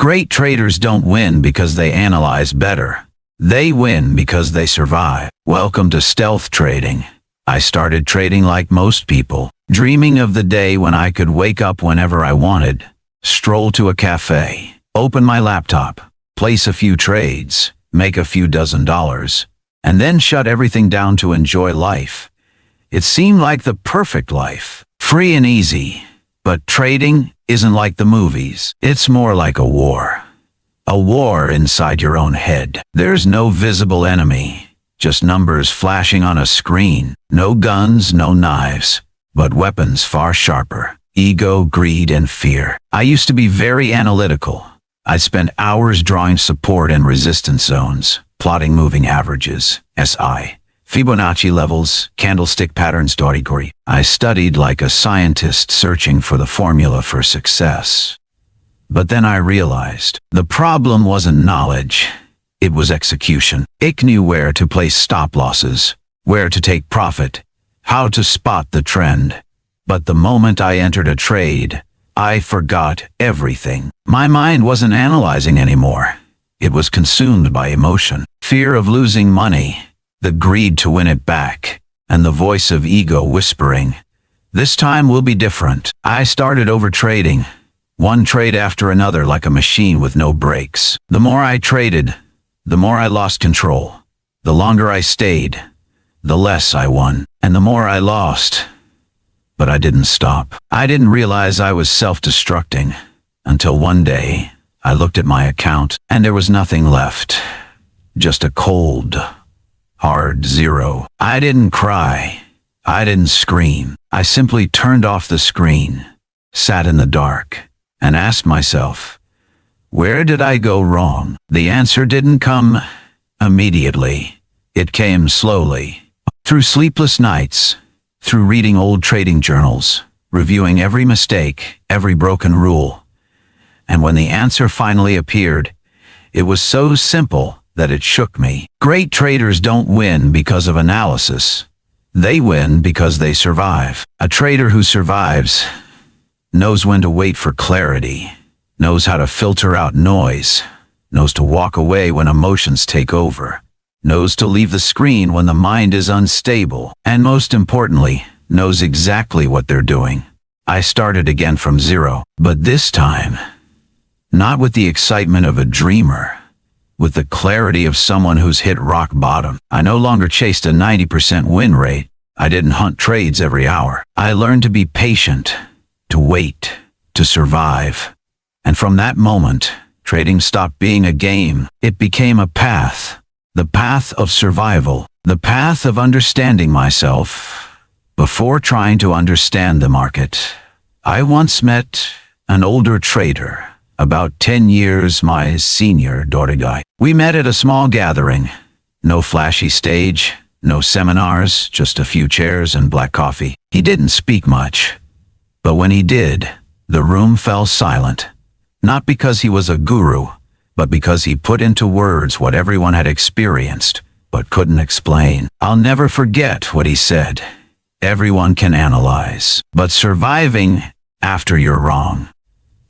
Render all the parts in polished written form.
Great traders don't win because they analyze better. They win because they survive. Welcome to stealth trading. I started trading like most people, dreaming of the day when I could wake up whenever I wanted, stroll to a cafe, open my laptop, place a few trades, make a few $dozen, and then shut everything down to enjoy life. It seemed like the perfect life, free and easy. But trading isn't like the movies. It's more like a war. A war inside your own head. There's no visible enemy, just numbers flashing on a screen. No guns, no knives, but weapons far sharper. Ego, greed, and fear. I used to be very analytical. I spent hours drawing support and resistance zones, plotting moving averages, SI, Fibonacci levels, candlestick patterns, dorikori. I studied like a scientist searching for the formula for success. But then I realized the problem wasn't knowledge, it was execution. I knew where to place stop losses, where to take profit, how to spot the trend. But the moment I entered a trade, I forgot everything. My mind wasn't analyzing anymore. It was consumed by emotion, fear of losing money, the greed to win it back, and the voice of ego whispering, "This time will be different." I started overtrading, one trade after another like a machine with no brakes. The more I traded, the more I lost control. The longer I stayed, the less I won, and the more I lost. But I didn't stop. I didn't realize I was self-destructing until one day I looked at my account and there was nothing left. Just a cold, hard zero. I didn't cry. I didn't scream. I simply turned off the screen, sat in the dark, and asked myself, where did I go wrong? The answer didn't come immediately. It came slowly. Through sleepless nights, through reading old trading journals, reviewing every mistake, every broken rule. And when the answer finally appeared, it was so simple that it shook me. Great traders don't win because of analysis. They win because they survive. A trader who survives knows when to wait for clarity, knows how to filter out noise, knows to walk away when emotions take over, knows to leave the screen when the mind is unstable, and most importantly, knows exactly what they're doing. I started again from zero, but this time, not with the excitement of a dreamer, with the clarity of someone who's hit rock bottom. I no longer chased a 90% win rate. I didn't hunt trades every hour. I learned to be patient, to wait, to survive. And from that moment, trading stopped being a game. It became a path. The path of survival. The path of understanding myself before trying to understand the market. I once met an older trader, about 10 years my senior guy. We met at a small gathering. No flashy stage, no seminars, just a few chairs and black coffee. He didn't speak much, but when he did, the room fell silent. Not because he was a guru, but because he put into words what everyone had experienced, but couldn't explain. I'll never forget what he said. Everyone can analyze, but surviving after you're wrong,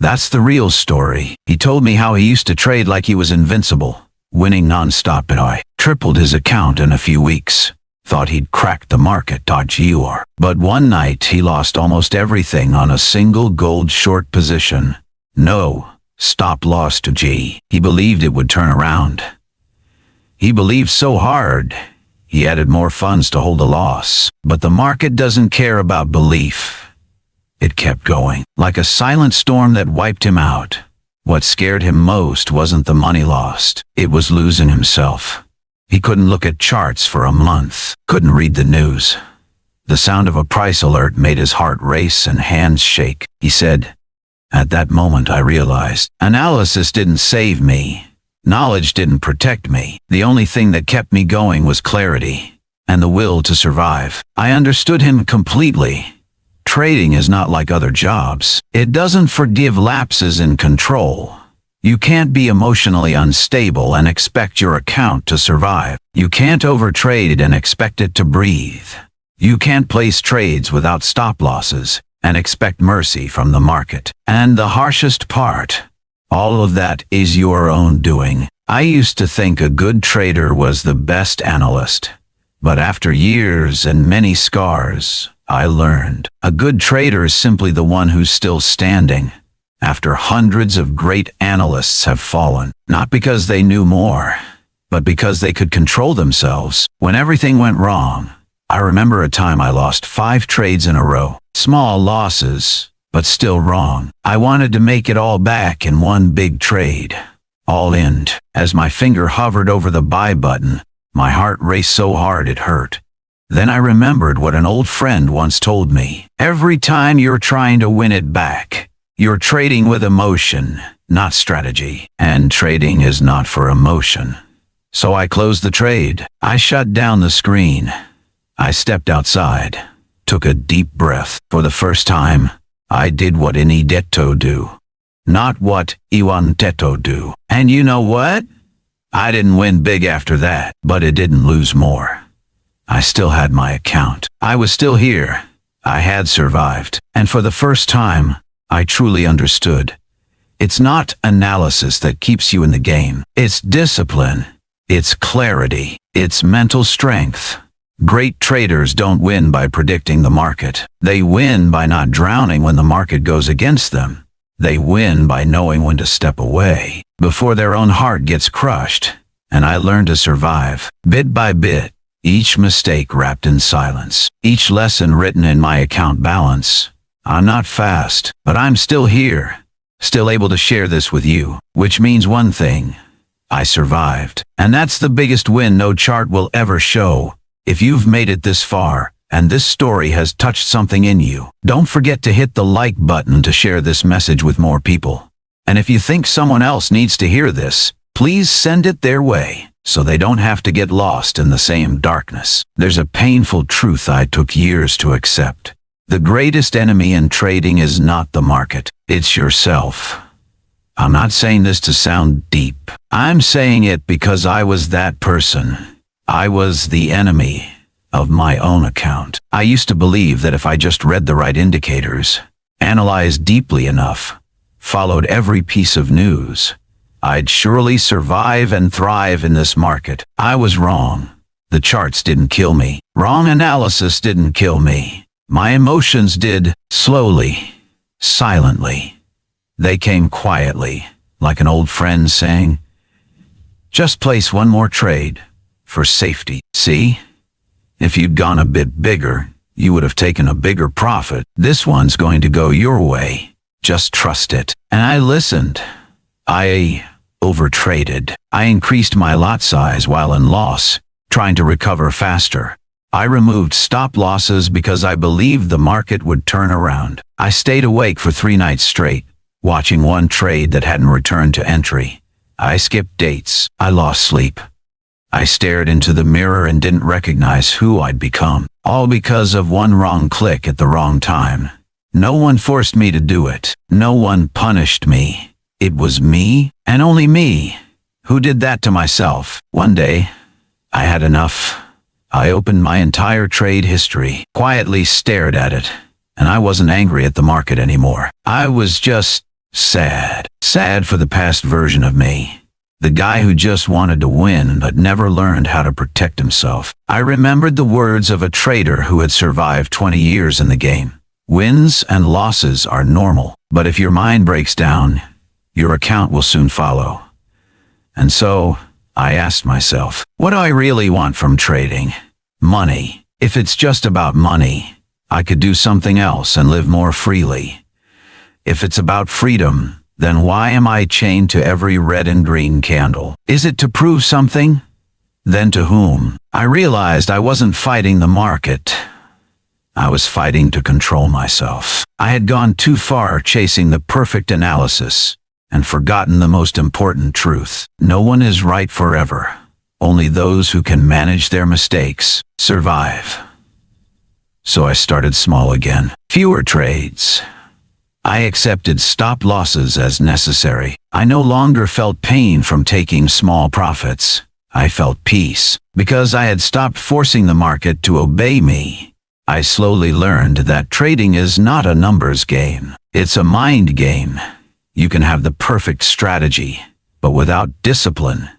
that's the real story. He told me how he used to trade like he was invincible, winning non-stop, and I tripled his account in a few weeks. Thought he'd cracked the market, .gr. But one night he lost almost everything on a single gold short position. No stop loss to G. He believed it would turn around. He believed so hard, he added more funds to hold the loss. But the market doesn't care about belief. It kept going, like a silent storm that wiped him out. What scared him most wasn't the money lost. It was losing himself. He couldn't look at charts for a month, couldn't read the news. The sound of a price alert made his heart race and hands shake. He said, "At that moment I realized, analysis didn't save me. Knowledge didn't protect me. The only thing that kept me going was clarity and the will to survive." I understood him completely. Trading is not like other jobs. It doesn't forgive lapses in control. You can't be emotionally unstable and expect your account to survive. You can't overtrade and expect it to breathe. You can't place trades without stop losses and expect mercy from the market. And the harshest part, All of that is your own doing. I used to think a good trader was the best analyst. But after years and many scars, I learned a good trader is simply the one who's still standing after hundreds of great analysts have fallen, not because they knew more, but because they could control themselves when everything went wrong. I remember a time I lost 5 trades in a row. Small losses, but still wrong. I wanted to make it all back in one big trade. All in. As my finger hovered over the buy button, my heart raced so hard it hurt. Then I remembered what an old friend once told me. Every time you're trying to win it back, you're trading with emotion, not strategy. And trading is not for emotion. So I closed the trade. I shut down the screen. I stepped outside, took a deep breath. For the first time, I did what any detto do, not what Iwan Teto do. And you know what? I didn't win big after that, but it didn't lose more. I still had my account. I was still here. I had survived. And for the first time, I truly understood. It's not analysis that keeps you in the game. It's discipline. It's clarity. It's mental strength. Great traders don't win by predicting the market. They win by not drowning when the market goes against them. They win by knowing when to step away before their own heart gets crushed. And I learned to survive, bit by bit, each mistake wrapped in silence, each lesson written in my account balance. I'm not fast, but I'm still here, still able to share this with you, which means one thing. I survived. And that's the biggest win no chart will ever show. If you've made it this far, and this story has touched something in you, don't forget to hit the like button to share this message with more people. And if you think someone else needs to hear this, please send it their way, so they don't have to get lost in the same darkness. There's a painful truth I took years to accept. The greatest enemy in trading is not the market, it's yourself. I'm not saying this to sound deep. I'm saying it because I was that person. I was the enemy of my own account. I used to believe that if I just read the right indicators, analyzed deeply enough, followed every piece of news, I'd surely survive and thrive in this market. I was wrong. The charts didn't kill me. Wrong analysis didn't kill me. My emotions did, slowly, silently. They came quietly, like an old friend saying, "Just place one more trade, for safety." See? If you'd gone a bit bigger, you would have taken a bigger profit. This one's going to go your way. Just trust it. And I listened. I overtraded. I increased my lot size while in loss, trying to recover faster. I removed stop losses because I believed the market would turn around. I stayed awake for 3 nights straight, watching one trade that hadn't returned to entry. I skipped dates. I lost sleep. I stared into the mirror and didn't recognize who I'd become, all because of one wrong click at the wrong time. No one forced me to do it. No one punished me. It was me, and only me, who did that to myself. One day, I had enough. I opened my entire trade history, quietly stared at it, and I wasn't angry at the market anymore. I was just sad. Sad for the past version of me. The guy who just wanted to win but never learned how to protect himself. I remembered the words of a trader who had survived 20 years in the game. Wins and losses are normal, but if your mind breaks down, your account will soon follow. And so, I asked myself, what do I really want from trading? Money. If it's just about money, I could do something else and live more freely. If it's about freedom, then why am I chained to every red and green candle? Is it to prove something? Then to whom? I realized I wasn't fighting the market. I was fighting to control myself. I had gone too far chasing the perfect analysis and forgotten the most important truth. No one is right forever. Only those who can manage their mistakes survive. So I started small again. Fewer trades. I accepted stop losses as necessary. I no longer felt pain from taking small profits. I felt peace because I had stopped forcing the market to obey me. I slowly learned that trading is not a numbers game. It's a mind game. You can have the perfect strategy, but without discipline,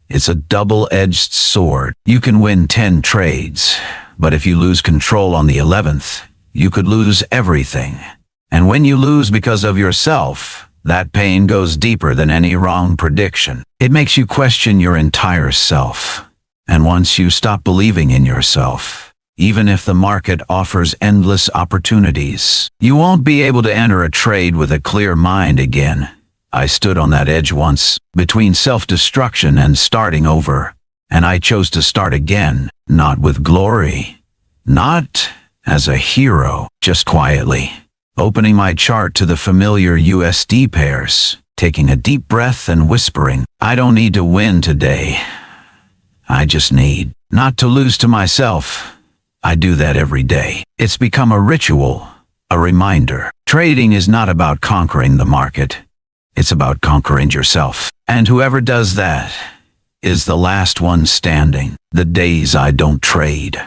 it's a double-edged sword. You can win 10 trades, but if you lose control on the 11th, you could lose everything. And when you lose because of yourself, that pain goes deeper than any wrong prediction. It makes you question your entire self. And once you stop believing in yourself, even if the market offers endless opportunities, you won't be able to enter a trade with a clear mind again. I stood on that edge once, between self-destruction and starting over, and I chose to start again, not with glory, not as a hero, just quietly, opening my chart to the familiar USD pairs, taking a deep breath and whispering, I don't need to win today. I just need not to lose to myself. I do that every day. It's become a ritual, a reminder. Trading is not about conquering the market. It's about conquering yourself. And whoever does that is the last one standing. The days I don't trade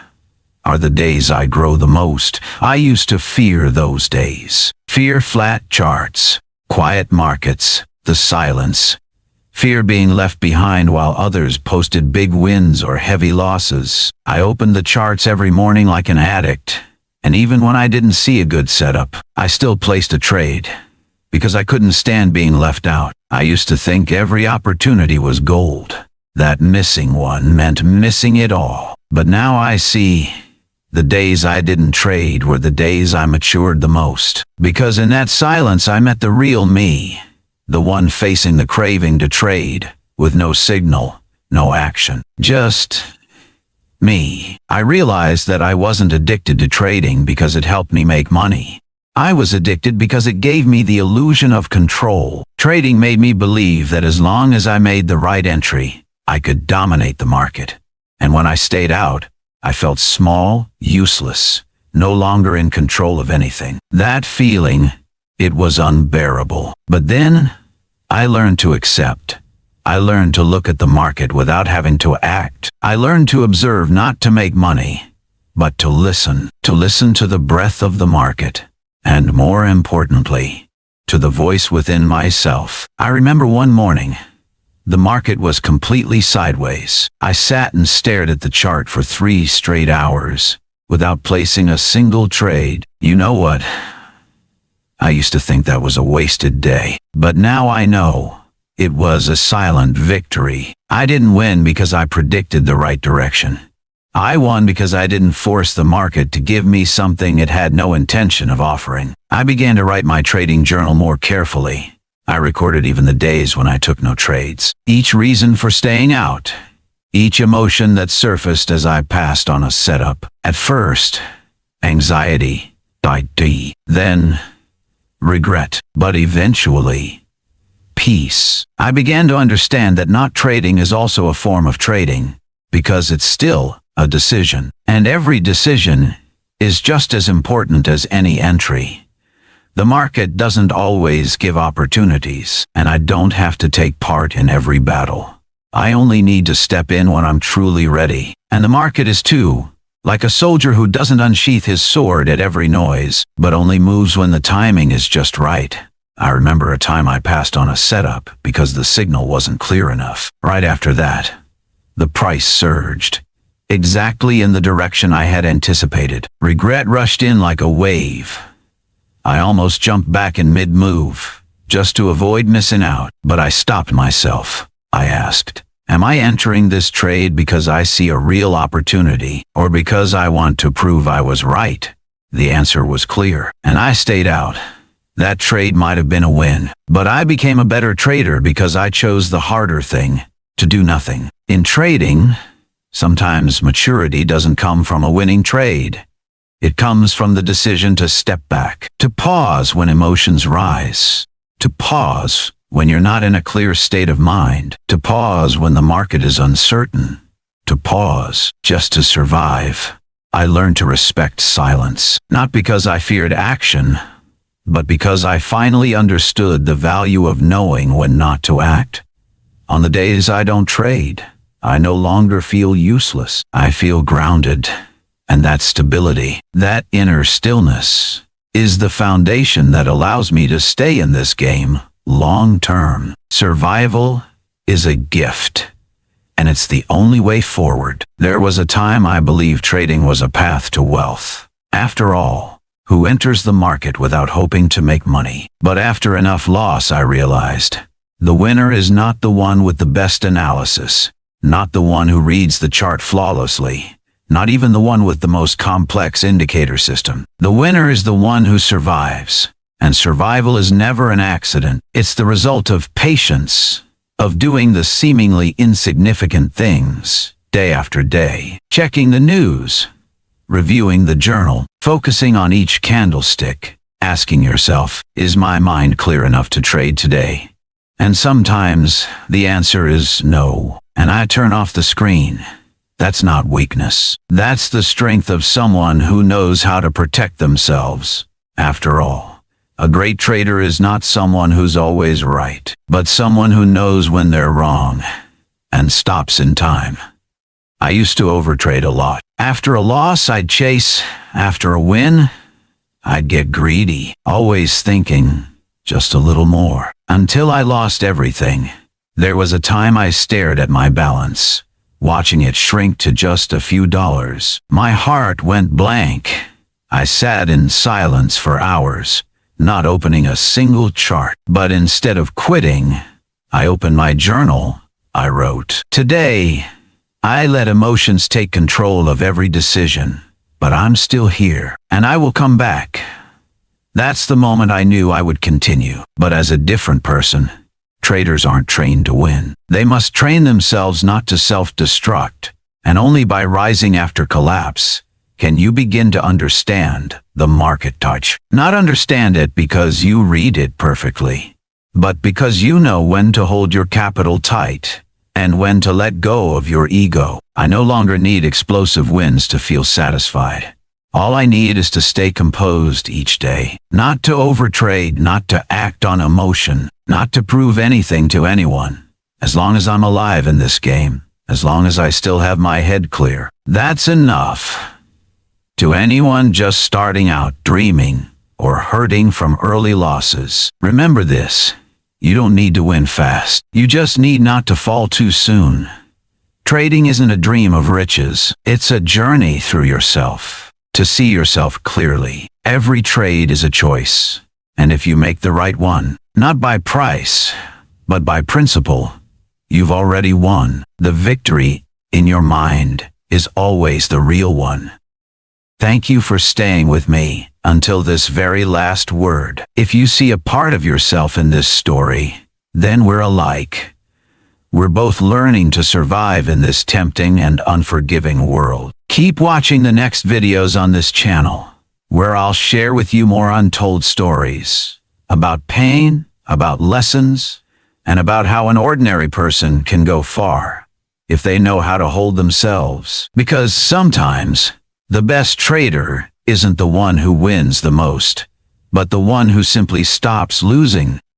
are the days I grow the most. I used to fear those days. Fear flat charts, quiet markets, the silence. Fear being left behind while others posted big wins or heavy losses. I opened the charts every morning like an addict, and even when I didn't see a good setup, I still placed a trade, because I couldn't stand being left out. I used to think every opportunity was gold. That missing one meant missing it all. But now I see the days I didn't trade were the days I matured the most, because in that silence I met the real me. The one facing the craving to trade, with no signal, no action. Just me. I realized that I wasn't addicted to trading because it helped me make money. I was addicted because it gave me the illusion of control. Trading made me believe that as long as I made the right entry, I could dominate the market. And when I stayed out, I felt small, useless, no longer in control of anything. That feeling, it was unbearable. But then, I learned to accept. I learned to look at the market without having to act. I learned to observe, not to make money, but to listen to the breath of the market, and more importantly, to the voice within myself. I remember one morning, the market was completely sideways. I sat and stared at the chart for 3 straight hours, without placing a single trade. You know what? I used to think that was a wasted day, but now I know it was a silent victory. I didn't win because I predicted the right direction. I won because I didn't force the market to give me something it had no intention of offering. I began to write my trading journal more carefully. I recorded even the days when I took no trades, each reason for staying out, each emotion that surfaced as I passed on a setup. At first, anxiety, then regret, but eventually, peace. I began to understand that not trading is also a form of trading, because it's still a decision, and every decision is just as important as any entry. The market doesn't always give opportunities, and I don't have to take part in every battle. I only need to step in when I'm truly ready, and the market is too. Like a soldier who doesn't unsheath his sword at every noise, but only moves when the timing is just right. I remember a time I passed on a setup because the signal wasn't clear enough. Right after that, the price surged, exactly in the direction I had anticipated. Regret rushed in like a wave. I almost jumped back in mid-move, just to avoid missing out, but I stopped myself. I asked, am I entering this trade because I see a real opportunity, or because I want to prove I was right? The answer was clear, and I stayed out. That trade might have been a win, but I became a better trader because I chose the harder thing, to do nothing. In trading, sometimes maturity doesn't come from a winning trade. It comes from the decision to step back, to pause when emotions rise, to pause when you're not in a clear state of mind, to pause when the market is uncertain, to pause just to survive. I learned to respect silence, not because I feared action, but because I finally understood the value of knowing when not to act. On the days I don't trade, I no longer feel useless. I feel grounded, and that stability, that inner stillness, is the foundation that allows me to stay in this game long term. Survival is a gift, and it's the only way forward. There was a time I believed trading was a path to wealth. After all, who enters the market without hoping to make money? But after enough loss, I realized the winner is not the one with the best analysis, not the one who reads the chart flawlessly, not even the one with the most complex indicator system. The winner is the one who survives. And survival is never an accident. It's the result of patience, of doing the seemingly insignificant things day after day, checking the news, reviewing the journal, focusing on each candlestick, asking yourself, is my mind clear enough to trade today? And sometimes the answer is no, and I turn off the screen. That's not weakness. That's the strength of someone who knows how to protect themselves. After all, a great trader is not someone who's always right, but someone who knows when they're wrong and stops in time. I used to overtrade a lot. After a loss, I'd chase. After a win, I'd get greedy, always thinking just a little more, until I lost everything. There was a time I stared at my balance, watching it shrink to just a few dollars. My heart went blank. I sat in silence for hours, not opening a single chart. But instead of quitting, I opened my journal. I wrote, "Today, I let emotions take control of every decision, but I'm still here, and I will come back." That's the moment I knew I would continue, but as a different person. Traders aren't trained to win. They must train themselves not to self-destruct, and only by rising after collapse can you begin to understand the market touch. Not understand it because you read it perfectly, but because you know when to hold your capital tight and when to let go of your ego. I no longer need explosive wins to feel satisfied. All I need is to stay composed each day, not to overtrade, not to act on emotion, not to prove anything to anyone. As long as I'm alive in this game, as long as I still have my head clear, that's enough. To anyone just starting out, dreaming, or hurting from early losses, remember this: you don't need to win fast. You just need not to fall too soon. Trading isn't a dream of riches. It's a journey through yourself, to see yourself clearly. Every trade is a choice, and if you make the right one, not by price, but by principle, you've already won. The victory in your mind is always the real one. Thank you for staying with me until this very last word. If you see a part of yourself in this story, then we're alike. We're both learning to survive in this tempting and unforgiving world. Keep watching the next videos on this channel, where I'll share with you more untold stories about pain, about lessons, and about how an ordinary person can go far if they know how to hold themselves. Because sometimes the best trader isn't the one who wins the most, but the one who simply stops losing